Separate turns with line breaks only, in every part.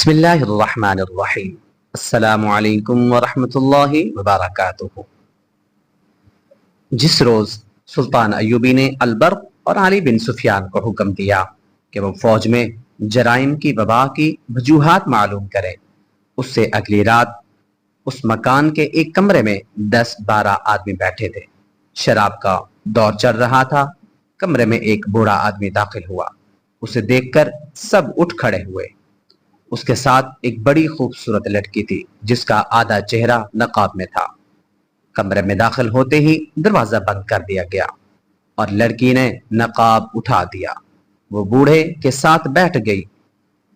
بسم اللہ الرحمن الرحیم۔ السلام علیکم ورحمۃ اللہ وبرکاتہ۔ جس روز سلطان ایوبی نے البرق اور علی بن سفیان کو حکم دیا کہ وہ فوج میں جرائم کی وبا کی وجوہات معلوم کرے، اس سے اگلی رات اس مکان کے ایک کمرے میں 10-12 آدمی بیٹھے تھے۔ شراب کا دور چل رہا تھا۔ کمرے میں ایک بوڑھا آدمی داخل ہوا۔ اسے دیکھ کر سب اٹھ کھڑے ہوئے۔ اس کے ساتھ ایک بڑی خوبصورت لڑکی تھی جس کا آدھا چہرہ نقاب میں تھا۔ کمرے میں داخل ہوتے ہی دروازہ بند کر دیا گیا اور لڑکی نے نقاب اٹھا دیا۔ وہ بوڑھے کے ساتھ بیٹھ گئی۔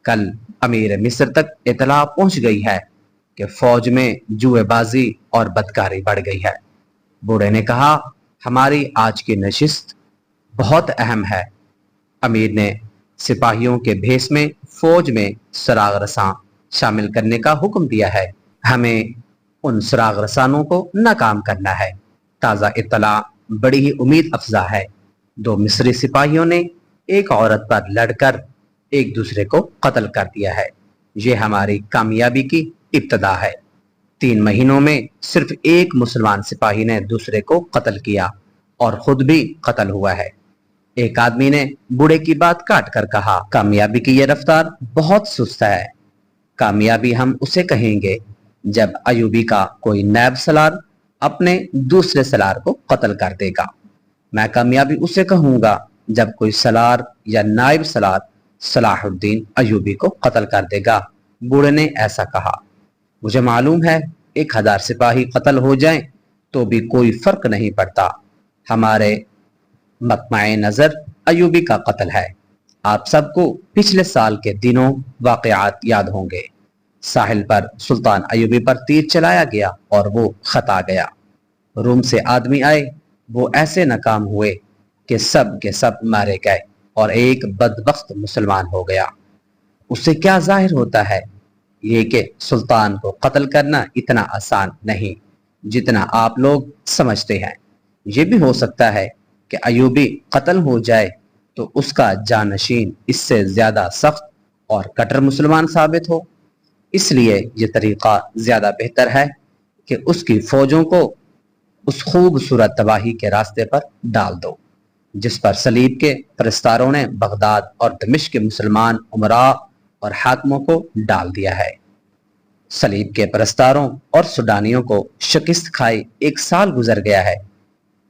کل امیر مصر تک اطلاع پہنچ گئی ہے کہ فوج میں جوئے بازی اور بدکاری بڑھ گئی ہے۔ بوڑھے نے کہا، ہماری آج کی نشست بہت اہم ہے۔ امیر نے سپاہیوں کے بھیس میں فوج میں سراغ رساں شامل کرنے کا حکم دیا ہے۔ ہمیں ان سراغ رسانوں کو ناکام کرنا ہے۔ تازہ اطلاع بڑی ہی امید افزا ہے۔ 2 مصری سپاہیوں نے ایک عورت پر لڑ کر ایک دوسرے کو قتل کر دیا ہے۔ یہ ہماری کامیابی کی ابتدا ہے۔ 3 مہینوں میں صرف ایک مسلمان سپاہی نے دوسرے کو قتل کیا اور خود بھی قتل ہوا ہے۔ ایک آدمی نے بوڑھے کی بات کاٹ کر کہا، کامیابی کی یہ رفتار بہت سست ہے۔ کامیابی ہم اسے کہیں گے جب ایوبی کا کوئی نائب سالار اپنے دوسرے سالار کو قتل کر دے گا۔ میں کامیابی اسے کہوں گا جب کوئی سالار یا نائب سالار صلاح الدین ایوبی کو قتل کر دے گا۔ بوڑھے نے ایسا کہا، مجھے معلوم ہے 1000 سپاہی قتل ہو جائیں تو بھی کوئی فرق نہیں پڑتا۔ ہمارے مطمع نظر ایوبی کا قتل ہے۔ آپ سب کو پچھلے سال کے دنوں واقعات یاد ہوں گے۔ ساحل پر سلطان ایوبی پر تیر چلایا گیا اور وہ خطا گیا۔ روم سے آدمی آئے، وہ ایسے ناکام ہوئے کہ سب کے سب مارے گئے اور ایک بدبخت مسلمان ہو گیا۔ اس سے کیا ظاہر ہوتا ہے؟ یہ کہ سلطان کو قتل کرنا اتنا آسان نہیں جتنا آپ لوگ سمجھتے ہیں۔ یہ بھی ہو سکتا ہے کہ ایوبی قتل ہو جائے تو اس کا جانشین اس سے زیادہ سخت اور کٹر مسلمان ثابت ہو۔ اس لیے یہ طریقہ زیادہ بہتر ہے کہ اس کی فوجوں کو اس خوبصورت تباہی کے راستے پر ڈال دو جس پر صلیب کے پرستاروں نے بغداد اور دمشق کے مسلمان امراء اور حاکموں کو ڈال دیا ہے۔ صلیب کے پرستاروں اور سڈانیوں کو شکست کھائے 1 سال گزر گیا ہے۔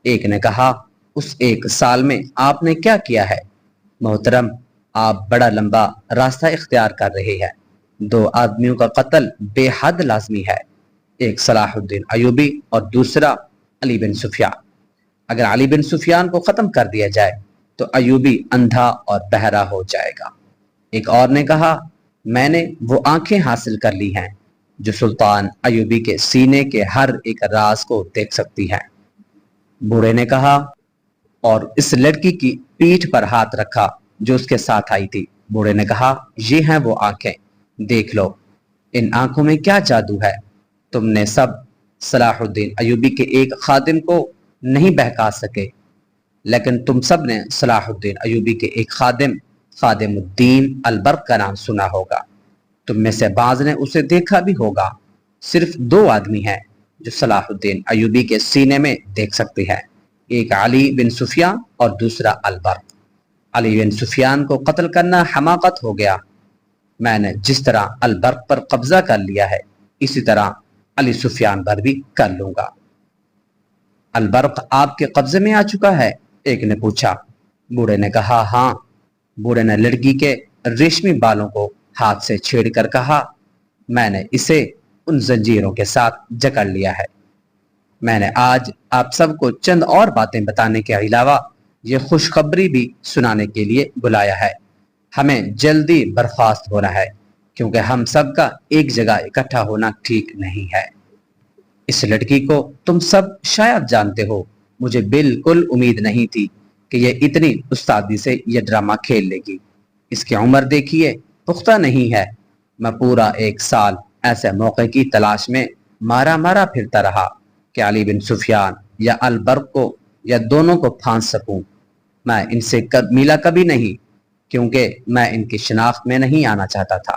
ایک نے کہا، اس 1 سال میں آپ نے کیا کیا ہے؟ محترم، آپ بڑا لمبا راستہ اختیار کر رہے ہیں۔ 2 آدمیوں کا قتل بے حد لازمی ہے، ایک صلاح الدین ایوبی اور دوسرا علی بن سفیان۔ اگر علی بن سفیان کو ختم کر دیا جائے تو ایوبی اندھا اور بہرا ہو جائے گا۔ ایک اور نے کہا، میں نے وہ آنکھیں حاصل کر لی ہیں جو سلطان ایوبی کے سینے کے ہر ایک راز کو دیکھ سکتی ہیں۔ بوڑھے نے کہا، اور اس لڑکی کی پیٹھ پر ہاتھ رکھا جو اس کے ساتھ آئی تھی۔ بوڑھے نے کہا، یہ ہیں وہ آنکھیں، دیکھ لو، ان آنکھوں میں کیا جادو ہے۔ تم نے سب صلاح الدین ایوبی کے ایک خادم کو نہیں بہکا سکے، لیکن تم سب نے صلاح الدین ایوبی کے ایک خادم الدین البرق کا نام سنا ہوگا۔ تم میں سے بعض نے اسے دیکھا بھی ہوگا۔ صرف 2 آدمی ہیں جو صلاح الدین ایوبی کے سینے میں دیکھ سکتے ہیں، ایک علی بن سفیان اور دوسرا البرق۔ علی بن سفیان کو قتل کرنا حماقت ہو گیا۔ میں نے جس طرح البرق پر قبضہ کر لیا ہے اسی طرح علی سفیان پر بھی کر لوں گا۔ البرق آپ کے قبضے میں آ چکا ہے؟ ایک نے پوچھا۔ بوڑھے نے کہا، ہاں۔ بوڑھے نے لڑکی کے ریشمی بالوں کو ہاتھ سے چھیڑ کر کہا، میں نے اسے ان زنجیروں کے ساتھ جکڑ لیا ہے۔ میں نے آج آپ سب کو چند اور باتیں بتانے کے علاوہ یہ خوشخبری بھی سنانے کے لیے بلایا ہے۔ ہمیں جلدی برخاست ہونا ہے کیونکہ ہم سب کا ایک جگہ اکٹھا ہونا ٹھیک نہیں ہے۔ اس لڑکی کو تم سب شاید جانتے ہو۔ مجھے بالکل امید نہیں تھی کہ یہ اتنی استادی سے یہ ڈرامہ کھیل لے گی۔ اس کی عمر دیکھیے، پختہ نہیں ہے۔ میں پورا 1 سال ایسے موقع کی تلاش میں مارا پھرتا رہا کہ علی بن سفیان یا البرق کو یا دونوں کو پھانس سکوں۔ میں ان سے ملا کبھی نہیں کیونکہ میں ان کی شناخت میں نہیں آنا چاہتا تھا۔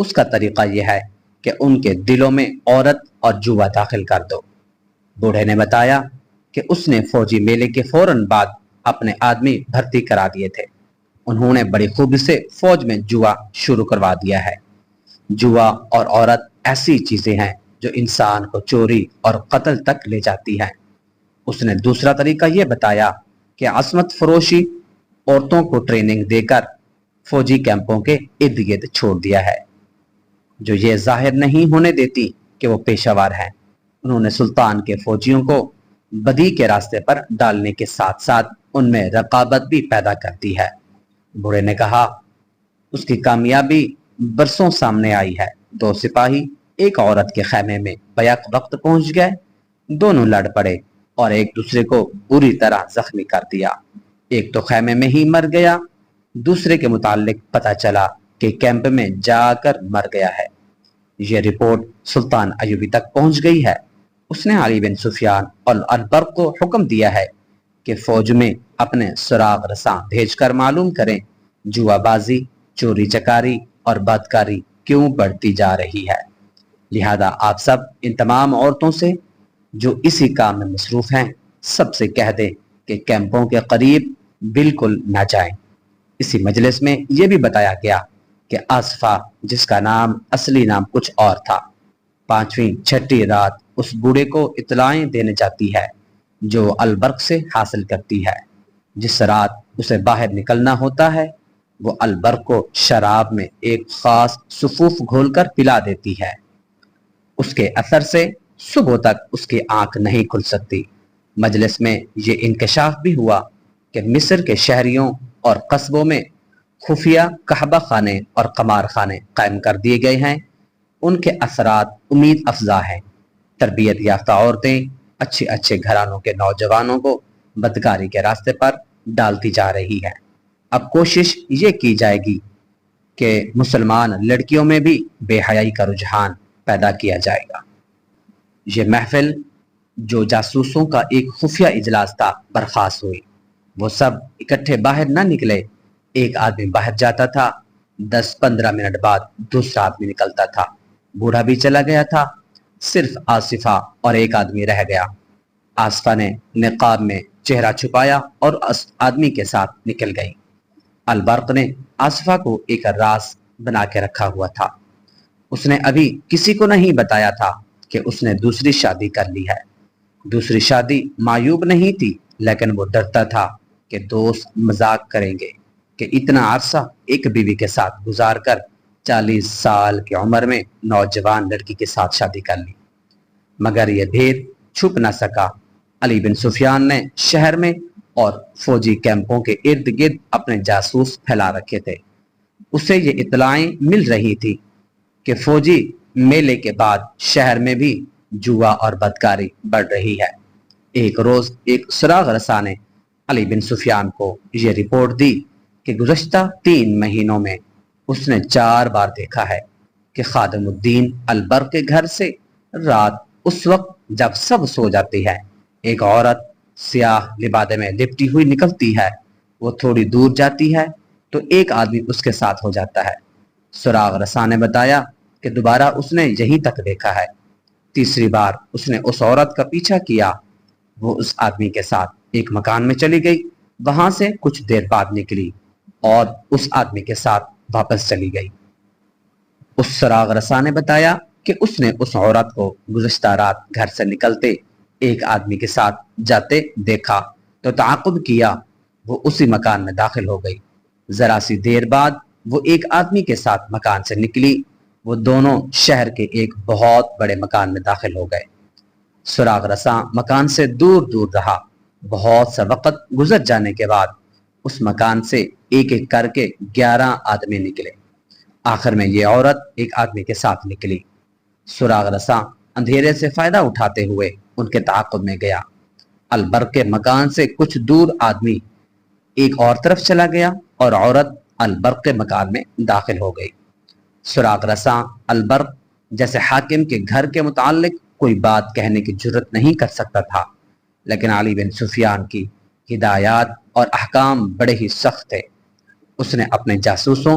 اس کا طریقہ یہ ہے کہ ان کے دلوں میں عورت اور جوا داخل کر دو۔ بوڑھے نے بتایا کہ اس نے فوجی میلے کے فوراً بعد اپنے آدمی بھرتی کرا دیے تھے۔ انہوں نے بڑی خوبی سے فوج میں جوا شروع کروا دیا ہے۔ جوا اور عورت ایسی چیزیں ہیں جو انسان کو چوری اور قتل تک لے جاتی ہیں۔ اس نے دوسرا طریقہ یہ بتایا کہ عصمت فروشی عورتوں کو ٹریننگ دے کر فوجی کیمپوں کے ارد گرد چھوڑ دیا ہے، جو یہ ظاہر نہیں ہونے دیتی کہ وہ پیشہ ور ہیں۔ انہوں نے سلطان کے فوجیوں کو بدی کے راستے پر ڈالنے کے ساتھ ساتھ ان میں رقابت بھی پیدا کرتی ہے۔ بوڑھے نے کہا، اس کی کامیابی برسوں سامنے آئی ہے۔ دو سپاہی ایک عورت کے خیمے میں بیک وقت پہنچ گئے، دونوں لڑ پڑے اور ایک دوسرے کو بری طرح زخمی کر دیا۔ ایک تو خیمے میں ہی مر گیا، دوسرے کے متعلق پتہ چلا کہ کیمپ میں جا کر مر گیا ہے۔ یہ رپورٹ سلطان ایوبی تک پہنچ گئی ہے۔ اس نے علی بن سفیان اور البرق کو حکم دیا ہے کہ فوج میں اپنے سراغ رساں بھیج کر معلوم کریں جوا بازی، چوری چکاری اور بدکاری کیوں بڑھتی جا رہی ہے۔ لہذا آپ سب ان تمام عورتوں سے جو اسی کام میں مصروف ہیں سب سے کہہ دیں کہ کیمپوں کے قریب بالکل نہ جائیں۔ اسی مجلس میں یہ بھی بتایا گیا کہ آصفہ، جس کا اصلی نام کچھ اور تھا، 5ویں چھٹی رات اس بوڑھے کو اطلاعیں دینے جاتی ہے جو البرق سے حاصل کرتی ہے۔ جس رات اسے باہر نکلنا ہوتا ہے وہ البرق کو شراب میں ایک خاص سفوف گھول کر پلا دیتی ہے۔ اس کے اثر سے صبح تک اس کی آنکھ نہیں کھل سکتی۔ مجلس میں یہ انکشاف بھی ہوا کہ مصر کے شہریوں اور قصبوں میں خفیہ کعبہ خانے اور قمار خانے قائم کر دیے گئے ہیں۔ ان کے اثرات امید افزا ہیں۔ تربیت یافتہ عورتیں اچھے اچھے گھرانوں کے نوجوانوں کو بدکاری کے راستے پر ڈالتی جا رہی ہیں۔ اب کوشش یہ کی جائے گی کہ مسلمان لڑکیوں میں بھی بے حیائی کا رجحان پیدا کیا جائے گا۔ یہ محفل جو جاسوسوں کا ایک خفیہ اجلاس تھا برخاست ہوئی۔ وہ سب اکٹھے باہر نہ نکلے۔ ایک آدمی باہر جاتا تھا، 10-15 منٹ بعد دوسرا آدمی نکلتا تھا۔ بوڑھا بھی چلا گیا تھا، صرف آصفہ اور ایک آدمی رہ گیا۔ آصفہ نے نقاب میں چہرہ چھپایا اور آدمی کے ساتھ نکل گئی۔ البرق نے آصفہ کو ایک راز بنا کے رکھا ہوا تھا۔ اس نے ابھی کسی کو نہیں بتایا تھا کہ اس نے دوسری شادی کر لی ہے۔ دوسری شادی معیوب نہیں تھی، لیکن وہ ڈرتا تھا کہ دوست مذاق کریں گے کہ اتنا عرصہ ایک بیوی کے ساتھ گزار کر 40 سال کی عمر میں نوجوان لڑکی کے ساتھ شادی کر لی۔ مگر یہ بھید چھپ نہ سکا۔ علی بن سفیان نے شہر میں اور فوجی کیمپوں کے ارد گرد اپنے جاسوس پھیلا رکھے تھے۔ اسے یہ اطلاعیں مل رہی تھی کہ فوجی میلے کے بعد شہر میں بھی جوا اور بدکاری بڑھ رہی ہے۔ ایک روز ایک سراغ رساں نے علی بن سفیان کو یہ رپورٹ دی کہ گزشتہ 3 مہینوں میں اس نے 4 بار دیکھا ہے کہ خادم الدین البرق کے گھر سے رات اس وقت جب سب سو جاتی ہے ایک عورت سیاہ لبادے میں لپٹی ہوئی نکلتی ہے۔ وہ تھوڑی دور جاتی ہے تو ایک آدمی اس کے ساتھ ہو جاتا ہے۔ سراغ رساں نے بتایا کہ دوبارہ اس نے یہیں تک دیکھا ہے۔ تیسری بار اس نے اس عورت کا پیچھا کیا، وہ اس آدمی کے ساتھ ایک مکان میں چلی گئی، وہاں سے کچھ دیر بعد نکلی اور اس آدمی کے ساتھ واپس چلی گئی۔ اس سراغ رساں نے بتایا کہ اس نے اس عورت کو گزشتہ رات گھر سے نکلتے ایک آدمی کے ساتھ جاتے دیکھا تو تعاقب کیا، وہ اسی مکان میں داخل ہو گئی۔ ذرا سی دیر بعد وہ ایک آدمی کے ساتھ مکان سے نکلی، وہ دونوں شہر کے ایک بہت بڑے مکان میں داخل ہو گئے۔ سراغ رساں مکان سے دور دور رہا۔ بہت سا وقت گزر جانے کے بعد اس مکان سے ایک ایک کر کے 11 آدمی نکلے۔ آخر میں یہ عورت ایک آدمی کے ساتھ نکلی۔ سراغ رساں اندھیرے سے فائدہ اٹھاتے ہوئے ان کے تعاقب میں گیا۔ البرق کے مکان سے کچھ دور آدمی ایک اور طرف چلا گیا اور عورت البرق کے مکان میں داخل ہو گئی۔ سراغ رساں البرق جیسے حاکم کے گھر کے متعلق کوئی بات کہنے کی جرت نہیں کر سکتا تھا، لیکن علی بن سفیان کی ہدایات اور احکام بڑے ہی سخت تھے۔ اس نے اپنے جاسوسوں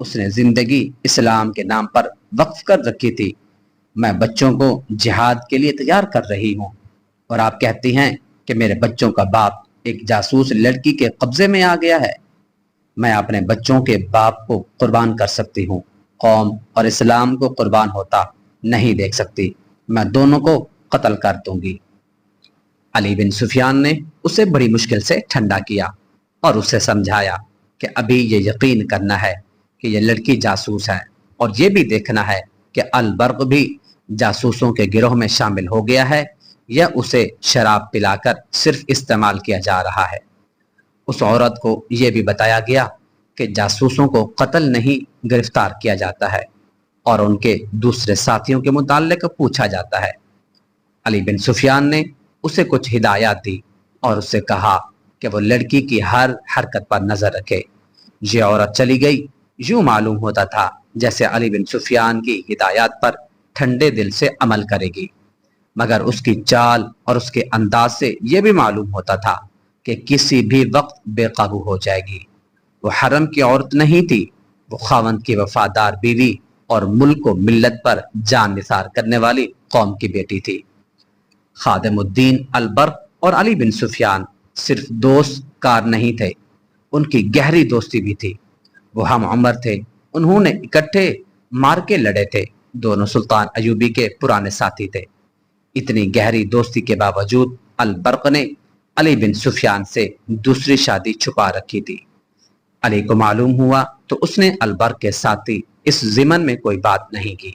اس نے زندگی اسلام کے نام پر وقف کر رکھی تھی۔ میں بچوں کو جہاد کے لیے تیار کر رہی ہوں، اور آپ کہتی ہیں کہ میرے بچوں کا باپ ایک جاسوس لڑکی کے قبضے میں آ گیا ہے۔ میں اپنے بچوں کے باپ کو قربان کر سکتی ہوں، قوم اور اسلام کو قربان ہوتا نہیں دیکھ سکتی۔ میں دونوں کو قتل کر دوں گی۔ علی بن سفیان نے اسے بڑی مشکل سے ٹھنڈا کیا اور اسے سمجھایا کہ ابھی یہ یقین کرنا ہے کہ یہ لڑکی جاسوس ہے، اور یہ بھی دیکھنا ہے کہ البرق بھی جاسوسوں کے گروہ میں شامل ہو گیا ہے یا اسے شراب پلا کر صرف استعمال کیا جا رہا ہے۔ اس عورت کو یہ بھی بتایا گیا کہ جاسوسوں کو قتل نہیں گرفتار کیا جاتا ہے اور ان کے دوسرے ساتھیوں کے متعلق پوچھا جاتا ہے۔ علی بن سفیان نے اسے کچھ ہدایات دی اور اس سے کہا کہ وہ لڑکی کی ہر حرکت پر نظر رکھے۔ یہ عورت چلی گئی۔ یوں معلوم ہوتا تھا جیسے علی بن سفیان کی ہدایات پر ٹھنڈے دل سے عمل کرے گی، مگر اس کی چال اور اس کے انداز سے یہ بھی معلوم ہوتا تھا کہ کسی بھی وقت بے قابو ہو جائے گی۔ وہ حرم کی عورت نہیں تھی، وہ خاوند کی وفادار بیوی اور ملک و ملت پر جان نثار کرنے والی قوم کی بیٹی تھی۔ خادم الدین البرق اور علی بن سفیان صرف دوست کار نہیں تھے، ان کی گہری دوستی بھی تھی۔ وہ ہم عمر تھے، انہوں نے اکٹھے مار کے لڑے تھے، دونوں سلطان ایوبی کے پرانے ساتھی تھے۔ اتنی گہری دوستی کے باوجود البرق نے علی بن سفیان سے دوسری شادی چھپا رکھی تھی۔ علی کو معلوم ہوا تو اس نے البرق کے ساتھی اس ضمن میں کوئی بات نہیں کی۔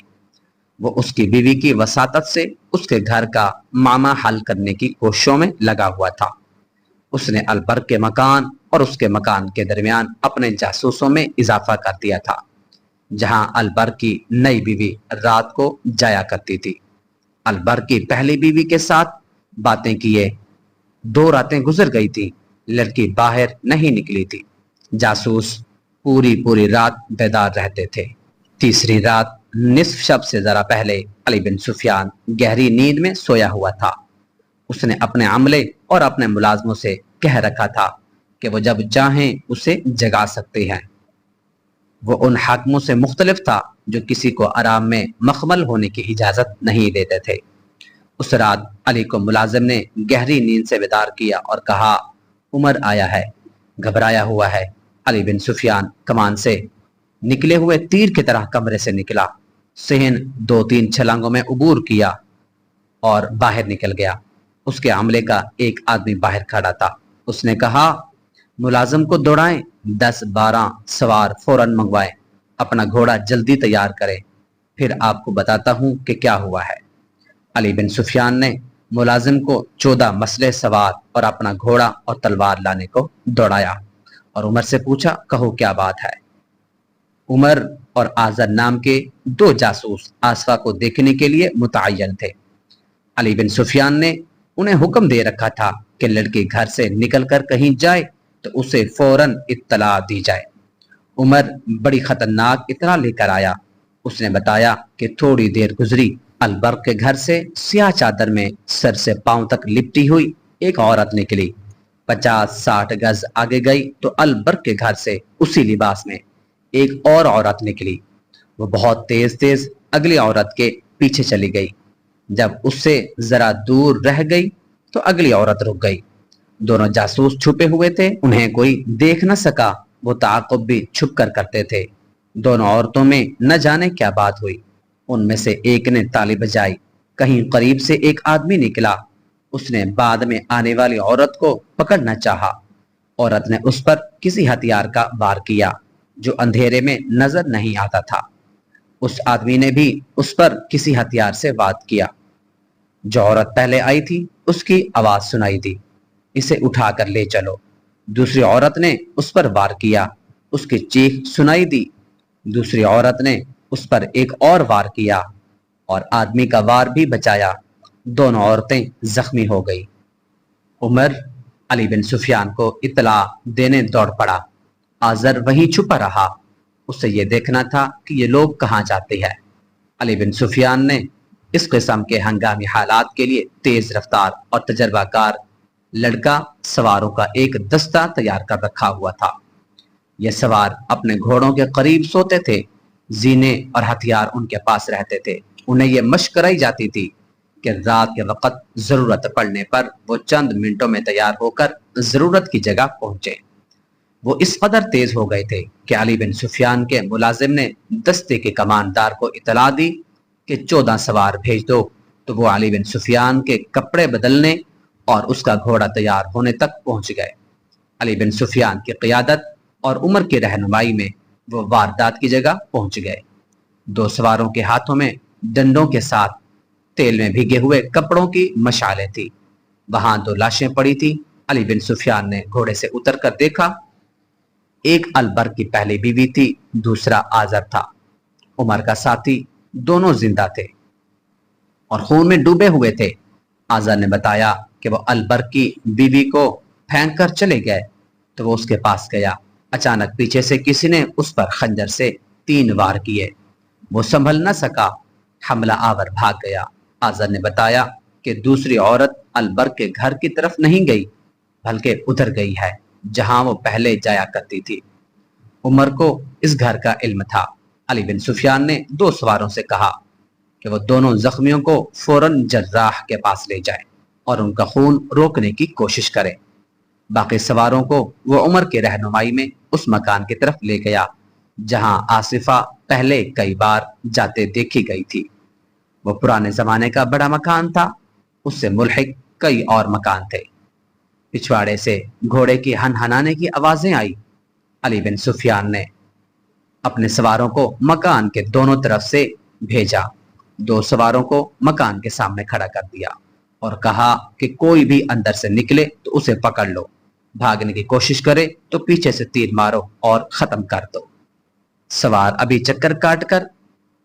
وہ اس کی بیوی کی وساطت سے اس کے گھر کا معاملہ حل کرنے کی کوششوں میں لگا ہوا تھا۔ اس نے البرق کے مکان اور اس کے مکان کے درمیان اپنے جاسوسوں میں اضافہ کر دیا تھا، جہاں البرق کی نئی بیوی رات کو جایا کرتی تھی۔ البرق کی پہلی بیوی کے ساتھ باتیں کیے 2 راتیں گزر گئی تھی، لڑکی باہر نہیں نکلی تھی۔ جاسوس پوری رات بیدار رہتے تھے۔ تیسری رات نصف شب سے ذرا پہلے علی بن سفیان گہری نیند میں سویا ہوا تھا۔ اس نے اپنے عملے اور اپنے ملازموں سے کہہ رکھا تھا کہ وہ جب چاہیں اسے جگا سکتے ہیں۔ وہ ان حاکموں سے مختلف تھا جو کسی کو آرام میں مخمل ہونے کی اجازت نہیں دیتے تھے۔ اس رات علی کو ملازم نے گہری نیند سے بیدار کیا اور کہا، عمر آیا ہے، گھبرایا ہوا ہے۔ علی بن سفیان کمان سے نکلے ہوئے تیر کی طرح کمرے سے نکلا، صحن 2-3 چھلانگوں میں عبور کیا اور باہر نکل گیا۔ اس کے عملے کا ایک آدمی باہر کھڑا تھا۔ اس نے کہا، ملازم کو دوڑائیں، 10-12 سوار فوراً منگوائیں، اپنا گھوڑا جلدی تیار کریں، پھر آپ کو بتاتا ہوں کہ کیا ہوا ہے۔ علی بن سفیان نے ملازم کو 14 مسلح سوار اور اپنا گھوڑا اور تلوار لانے کو دوڑایا اور عمر سے پوچھا، کہو کیا بات ہے۔ عمر اور آزر نام کے 2 جاسوس آصفہ کو دیکھنے کے لیے متعین تھے۔ علی بن سفیان نے انہیں حکم دے رکھا تھا کہ لڑکی گھر سے نکل کر کہیں جائے تو اسے فوراً اطلاع دی جائے۔ عمر بڑی خطرناک اطلاع لے کر آیا۔ اس نے بتایا کہ تھوڑی دیر گزری، البرق کے گھر سے سیاہ چادر میں سر سے پاؤں تک لپٹی ہوئی ایک عورت نکلی۔ 50-60 گز آگے گئی تو البرق کے گھر سے اسی لباس میں ایک اور عورت نکلی۔ وہ بہت تیز اگلی عورت کے پیچھے چلی گئی۔ جب اس سے ذرا دور رہ گئی تو اگلی عورت رک گئی۔ دونوں جاسوس چھپے ہوئے تھے، انہیں کوئی دیکھ نہ سکا، وہ تعاقب بھی چھپ کر کرتے تھے۔ دونوں عورتوں میں نہ جانے کیا بات ہوئی، ان میں سے ایک نے تالی بجائی، کہیں قریب سے ایک آدمی نکلا، اس نے بعد میں آنے والی عورت کو پکڑنا چاہا۔ عورت نے اس پر کسی ہتھیار کا وار کیا جو اندھیرے میں نظر نہیں آتا تھا۔ اس آدمی نے بھی اس پر کسی ہتھیار سے وار کیا۔ جو عورت پہلے آئی تھی اس کی آواز سنائی دی، اسے اٹھا کر لے چلو۔ دوسری عورت نے اس پر وار کیا، اس کی چیخ سنائی دی۔ دوسری عورت نے اس پر ایک اور وار کیا اور آدمی کا وار بھی بچایا۔ دونوں عورتیں زخمی ہو گئی۔ عمر علی بن سفیان کو اطلاع دینے دوڑ پڑا۔ آزر وہیں چھپا رہا، اسے یہ دیکھنا تھا کہ یہ لوگ کہاں جاتے ہیں۔ علی بن سفیان نے اس قسم کے ہنگامی حالات کے لیے تیز رفتار اور تجربہ کار لڑکا سواروں کا ایک دستہ تیار کر رکھا ہوا تھا۔ یہ سوار اپنے گھوڑوں کے قریب سوتے تھے، زینے اور ہتھیار ان کے پاس رہتے تھے۔ انہیں یہ مشق کرائی جاتی تھی کہ رات کے وقت ضرورت پڑنے پر وہ چند منٹوں میں تیار ہو کر ضرورت کی جگہ پہنچے۔ وہ اس قدر تیز ہو گئے تھے کہ علی بن سفیان کے ملازم نے دستے کے کماندار کو اطلاع دی کہ 14 سوار بھیج دو، تو وہ علی بن سفیان کے کپڑے بدلنے اور اس کا گھوڑا تیار ہونے تک پہنچ گئے۔ علی بن سفیان کی قیادت اور عمر کی رہنمائی میں وہ واردات کی جگہ پہنچ گئے۔ 2 سواروں کے ہاتھوں میں ڈنڈوں کے ساتھ تیل میں بھیگے ہوئے کپڑوں کی مشالیں تھی۔ وہاں 2 لاشیں پڑی تھی۔ علی بن سفیان نے گھوڑے سے اتر کر دیکھا، ایک البر کی پہلی بیوی تھی، دوسرا آزر تھا، عمر کا ساتھی، دونوں زندہ تھے اور خون میں ڈوبے ہوئے تھے۔ آزر نے بتایا کہ وہ البر کی بیوی کو پھینک کر چلے گئے تو وہ اس کے پاس گیا۔ اچانک پیچھے سے کسی نے اس پر خنجر سے 3 وار کیے۔ وہ سنبھل نہ سکا، حملہ آور بھاگ گیا۔ آزر نے بتایا کہ دوسری عورت البر کے گھر کی طرف نہیں گئی بلکہ ادھر گئی ہے جہاں وہ پہلے جایا کرتی تھی۔ عمر کو اس گھر کا علم تھا۔ علی بن سفیان نے 2 سواروں سے کہا کہ وہ دونوں زخمیوں کو فوراً جراح کے پاس لے جائیں اور ان کا خون روکنے کی کوشش کریں۔ باقی سواروں کو وہ عمر کی رہنمائی میں اس مکان کی طرف لے گیا جہاں آصفہ پہلے کئی بار جاتے دیکھی گئی تھی۔ وہ پرانے زمانے کا بڑا مکان تھا، اس سے ملحق کئی اور مکان تھے۔ پچھواڑے سے گھوڑے کی ہنہنانے کی آوازیں آئی۔ علی بن سفیان نے اپنے سواروں کو مکان کے دونوں طرف سے بھیجا، 2 سواروں کو مکان کے سامنے کھڑا کر دیا اور کہا کہ کوئی بھی اندر سے نکلے تو اسے پکڑ لو، بھاگنے کی کوشش کرے تو پیچھے سے تیر مارو اور ختم کر دو۔ سوار ابھی چکر کاٹ کر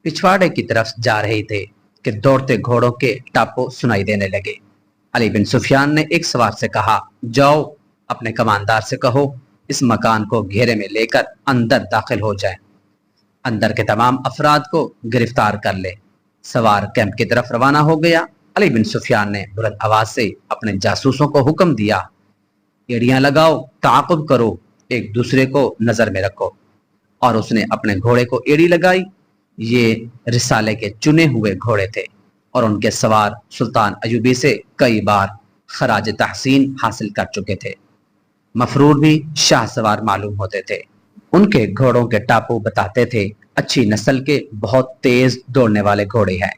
پچھواڑے کی طرف جا رہے تھے کہ دوڑتے گھوڑوں کے ٹاپو سنائی دینے لگے۔ علی بن سفیان نے ایک سوار سے کہا، جاؤ اپنے کماندار سے کہو اس مکان کو گھیرے میں لے کر اندر داخل ہو جائیں، اندر کے تمام افراد کو گرفتار کر لے۔ سوار کیمپ کی طرف روانہ ہو گیا۔ علی بن سفیان نے بلند آواز سے اپنے جاسوسوں کو حکم دیا، ایڑیاں لگاؤ، تعاقب کرو، ایک دوسرے کو نظر میں رکھو، اور اس نے اپنے گھوڑے کو ایڑی لگائی۔ یہ رسالے کے چنے ہوئے گھوڑے تھے اور ان کے سوار سلطان ایوبی سے کئی بار خراج تحسین حاصل کر چکے تھے۔ مفرور بھی شاہ سوار معلوم ہوتے تھے۔ ان کے گھوڑوں کے ٹاپو بتاتے تھے اچھی نسل کے بہت تیز دوڑنے والے گھوڑے ہیں۔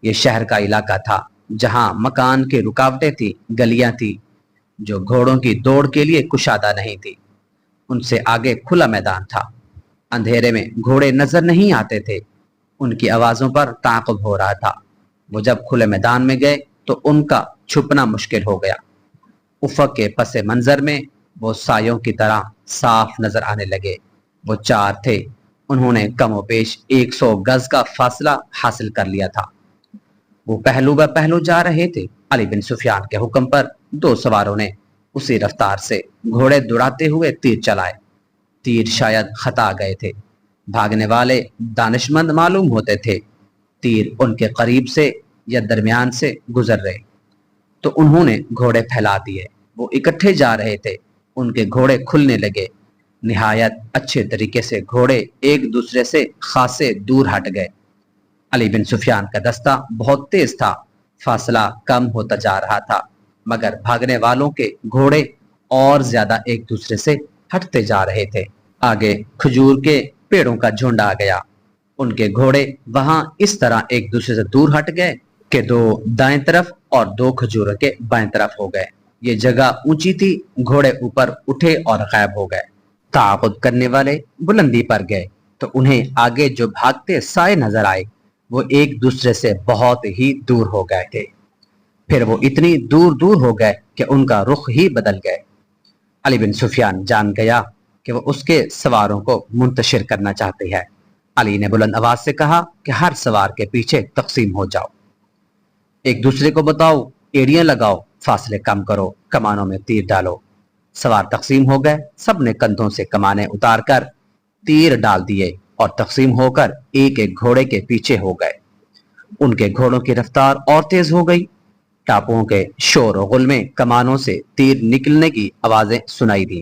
یہ شہر کا علاقہ تھا جہاں مکان کی رکاوٹیں تھی، گلیاں تھی جو گھوڑوں کی دوڑ کے لیے کشادہ نہیں تھی۔ ان سے آگے کھلا میدان تھا، اندھیرے میں گھوڑے نظر نہیں آتے تھے، ان کی آوازوں پر تعاقب ہو رہا تھا۔ وہ جب کھلے میدان میں گئے تو ان کا چھپنا مشکل ہو گیا۔ افق کے پس منظر میں وہ سایوں کی طرح صاف نظر آنے لگے۔ وہ 4 تھے، انہوں نے کم و بیش 100 گز کا فاصلہ حاصل کر لیا تھا۔ وہ پہلو بہ پہلو جا رہے تھے۔ علی بن سفیان کے حکم پر 2 سواروں نے اسی رفتار سے گھوڑے دوڑاتے ہوئے تیر چلائے۔ تیر شاید خطا گئے تھے، بھاگنے والے دانشمند معلوم ہوتے تھے۔ تیر ان کے قریب سے یا درمیان سے گزر رہے تو انہوں نے گھوڑے پھیلا دیے۔ وہ اکٹھے جا رہے تھے، ان کے گھوڑے کھلنے لگے۔ نہایت اچھے طریقے سے گھوڑے ایک دوسرے سے خاصے دور ہٹ گئے۔ علی بن سفیان کا دستہ بہت تیز تھا، فاصلہ کم ہوتا جا رہا تھا، مگر بھاگنے والوں کے گھوڑے اور زیادہ ایک دوسرے سے ہٹتے جا رہے تھے۔ آگے کھجور کے پیڑوں کا جھنڈ آ گیا۔ ان کے گھوڑے وہاں اس طرح ایک دوسرے سے دور ہٹ گئے کہ 2 دائیں طرف اور 2 کھجوروں کے بائیں طرف ہو گئے۔ یہ جگہ اونچی تھی، گھوڑے اوپر اٹھے اور غائب ہو گئے۔ تعاقب کرنے والے بلندی پر گئے تو انہیں آگے جو بھاگتے سائے نظر آئے وہ ایک دوسرے سے بہت ہی دور ہو گئے تھے۔ پھر وہ اتنی دور دور ہو گئے کہ ان کا رخ ہی بدل گئے۔ علی بن سفیان جان گیا کہ وہ اس کے سواروں کو منتشر کرنا چاہتے ہیں۔ علی نے بلند آواز سے کہا کہ ہر سوار کے پیچھے تقسیم ہو جاؤ، ایک دوسرے کو بتاؤ، ایڑیاں لگاؤ، فاصلے کم کرو، کمانوں میں تیر ڈالو۔ سوار تقسیم ہو گئے، سب نے کندھوں سے کمانے اتار کر تیر ڈال دیے اور تقسیم ہو کر ایک ایک گھوڑے کے پیچھے ہو گئے۔ ان کے گھوڑوں کی رفتار اور تیز ہو گئی۔ ٹاپوؤں کے شور و غل میں کمانوں سے تیر نکلنے کی آوازیں سنائی دیں۔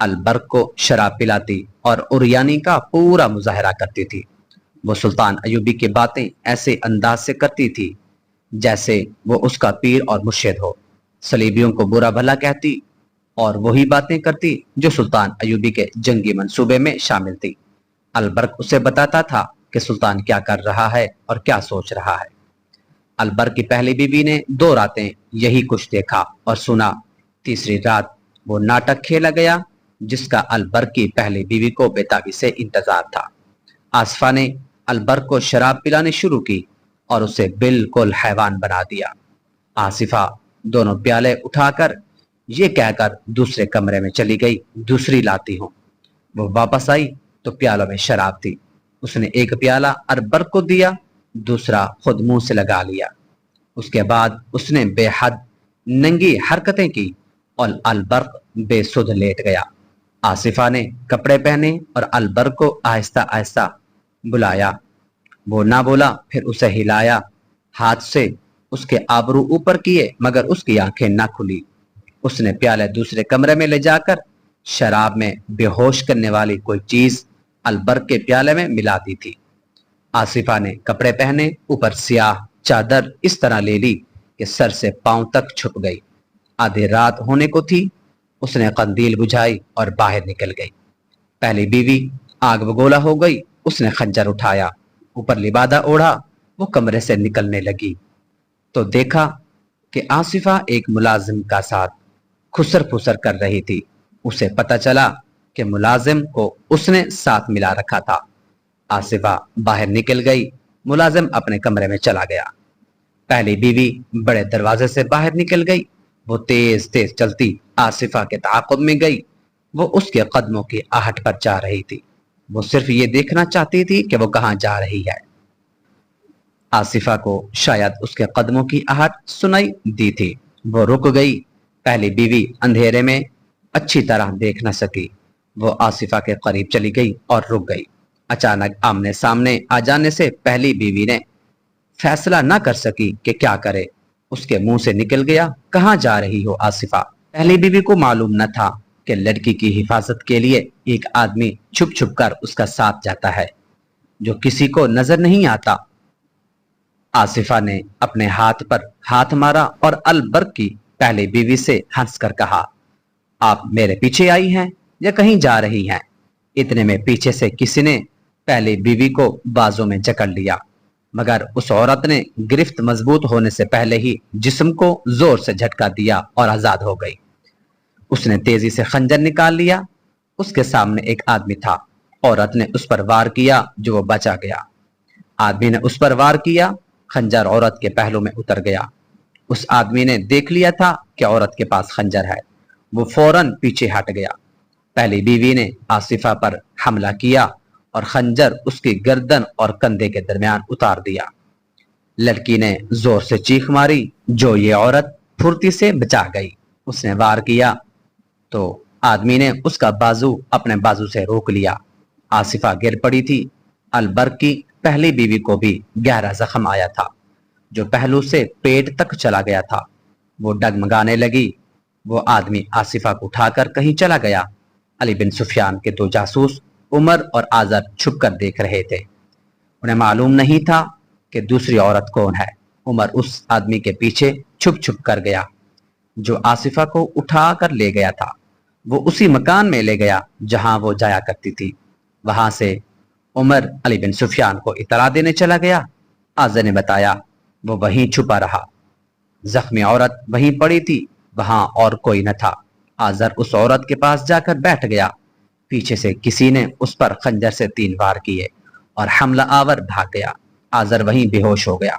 البرق کو شراب پلاتی اور اریانی کا پورا مظاہرہ کرتی تھی۔ وہ سلطان ایوبی کی باتیں ایسے انداز سے کرتی تھی جیسے وہ اس کا پیر اور مرشد ہو، صلیبیوں کو برا بھلا کہتی اور وہی باتیں کرتی جو سلطان ایوبی کے جنگی منصوبے میں شامل تھی۔ البرق اسے بتاتا تھا کہ سلطان کیا کر رہا ہے اور کیا سوچ رہا ہے۔ البرق کی پہلی بیوی نے 2 راتیں یہی کچھ دیکھا اور سنا۔ تیسری رات وہ ناٹک کھیلا گیا جس کا البرق کی پہلی بیوی کو بےتابی سے انتظار تھا۔ آصفہ نے البرق کو شراب پلانی شروع کی اور اسے بالکل حیوان بنا دیا۔ آصفہ دونوں پیالے اٹھا کر یہ کہہ کر دوسرے کمرے میں چلی گئی، دوسری لاتی ہوں۔ وہ واپس آئی تو پیالوں میں شراب تھی۔ اس نے ایک پیالہ البرق کو دیا، دوسرا خود منہ سے لگا لیا۔ اس کے بعد اس نے بے حد ننگی حرکتیں کی اور البرق بے سدھ لیٹ گیا۔ آصفہ نے کپڑے پہنے اور البرق کو آہستہ آہستہ بلایا۔ وہ نہ بولا، پھر اسے ہلایا، ہاتھ سے اس کے آبرو اوپر کیے مگر اس کی آنکھیں نہ کھلی۔ اس نے پیالے دوسرے کمرے میں لے جا کر شراب میں بے ہوش کرنے والی کوئی چیز البرق کے پیالے میں ملا دی تھی۔ آصفہ نے کپڑے پہنے، اوپر سیاہ چادر اس طرح لے لی کہ سر سے پاؤں تک چھپ گئی۔ آدھی رات ہونے کو تھی۔ اس نے قندیل بجھائی اور باہر نکل گئی۔ پہلی بیوی آگ بگولا ہو گئی۔ اس نے خنجر اٹھایا، اوپر لبادہ اوڑھا، وہ کمرے سے نکلنے لگی تو دیکھا کہ آصفہ ایک ملازم کا ساتھ خسر پھسر کر رہی تھی۔ اسے پتہ چلا کہ ملازم کو اس نے ساتھ ملا رکھا تھا۔ آصفہ باہر نکل گئی، ملازم اپنے کمرے میں چلا گیا۔ پہلی بیوی بڑے دروازے سے باہر نکل گئی۔ وہ تیز تیز چلتی آصفہ کے تعاقب میں گئی۔ وہ اس کے قدموں کی آہٹ پر جا رہی تھی۔ وہ صرف یہ دیکھنا چاہتی تھی کہ وہ کہاں جا رہی ہے۔ آصفہ کو شاید اس کے قدموں کی آہٹ سنائی دی تھی۔ وہ رک گئی۔ پہلی بیوی اندھیرے میں اچھی طرح دیکھ نہ سکی۔ وہ آصفہ کے قریب چلی گئی اور رک گئی۔ اچانک آمنے سامنے آ جانے سے پہلی بیوی نے فیصلہ نہ کر سکی کہ کیا کرے۔ اس کے منہ سے نکل گیا، کہاں جا رہی ہو آصفہ؟ پہلی بیوی کو معلوم نہ تھا کہ لڑکی کی حفاظت کے لیے ایک آدمی چھپ چھپ کر اس کا ساتھ جاتا ہے جو کسی کو نظر نہیں آتا۔ آصفہ نے اپنے ہاتھ پر ہاتھ مارا اور البرق کی پہلی بیوی سے ہنس کر کہا، آپ میرے پیچھے آئی ہیں یا کہیں جا رہی ہیں؟ اتنے میں پیچھے سے کسی نے پہلی بیوی کو بازوں میں جکڑ لیا، مگر اس عورت نے گرفت مضبوط ہونے سے پہلے ہی جسم کو زور سے جھٹکا دیا اور آزاد ہو گئی۔ اس نے تیزی سے خنجر نکال لیا۔ اس کے سامنے ایک آدمی تھا۔ عورت نے اس پر وار کیا جو وہ بچا گیا۔ آدمی نے اس پر وار کیا، خنجر عورت کے پہلو میں اتر گیا۔ اس آدمی نے دیکھ لیا تھا کہ عورت کے پاس خنجر ہے۔ وہ فوراً پیچھے ہٹ گیا۔ پہلی بیوی نے آصفہ پر حملہ کیا اور خنجر اس کی گردن اور کندھے کے درمیان اتار دیا۔ لڑکی نے زور سے چیخ ماری، جو یہ عورت پھرتی سے بچا گئی۔ اس نے وار کیا تو آدمی نے اس کا بازو اپنے بازو سے روک لیا۔ آصفہ گر پڑی تھی۔ البرق کی پہلی بیوی کو بھی گہرا زخم آیا تھا جو پہلو سے پیٹ تک چلا گیا تھا۔ وہ ڈگمگانے لگی۔ وہ آدمی آصفہ کو اٹھا کر کہیں چلا گیا۔ علی بن سفیان کے 2 جاسوس عمر اور آذر چھپ کر دیکھ رہے تھے۔ انہیں معلوم نہیں تھا کہ دوسری عورت کون ہے۔ عمر اس آدمی کے پیچھے چھپ چھپ کر گیا جو آصفہ کو اٹھا کر لے گیا تھا۔ وہ اسی مکان میں لے گیا جہاں وہ جایا کرتی تھی۔ وہاں سے عمر علی بن سفیان کو اطلاع دینے چلا گیا۔ آذر نے بتایا، وہ وہیں چھپا رہا۔ زخمی عورت وہیں پڑی تھی، وہاں اور کوئی نہ تھا۔ آذر اس عورت کے پاس جا کر بیٹھ گیا۔ پیچھے سے کسی نے اس پر خنجر سے 3 وار کیے اور حملہ آور بھاگ گیا۔ آذر وہیں بے ہوش ہو گیا۔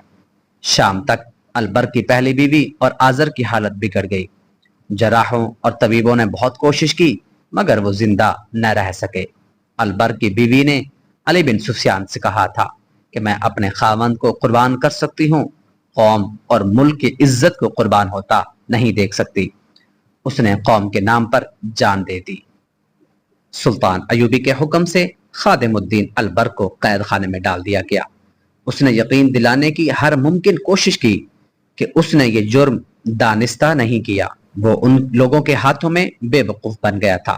شام تک البرق کی پہلی بیوی اور آذر کی حالت بگڑ گئی۔ جراحوں اور طبیبوں نے بہت کوشش کی مگر وہ زندہ نہ رہ سکے۔ البرق کی بیوی نے علی بن سفیان سے کہا تھا کہ میں اپنے خاوند کو قربان کر سکتی ہوں، قوم اور ملک کی عزت کو قربان ہوتا نہیں دیکھ سکتی۔ اس نے قوم کے نام پر جان دے دی۔ سلطان ایوبی کے حکم سے خادم الدین البرق کو قید خانے میں ڈال دیا گیا۔ اس نے یقین دلانے کی ہر ممکن کوشش کی کہ اس نے یہ جرم دانستہ نہیں کیا۔ وہ ان لوگوں کے ہاتھوں میں بے وقوف بن گیا تھا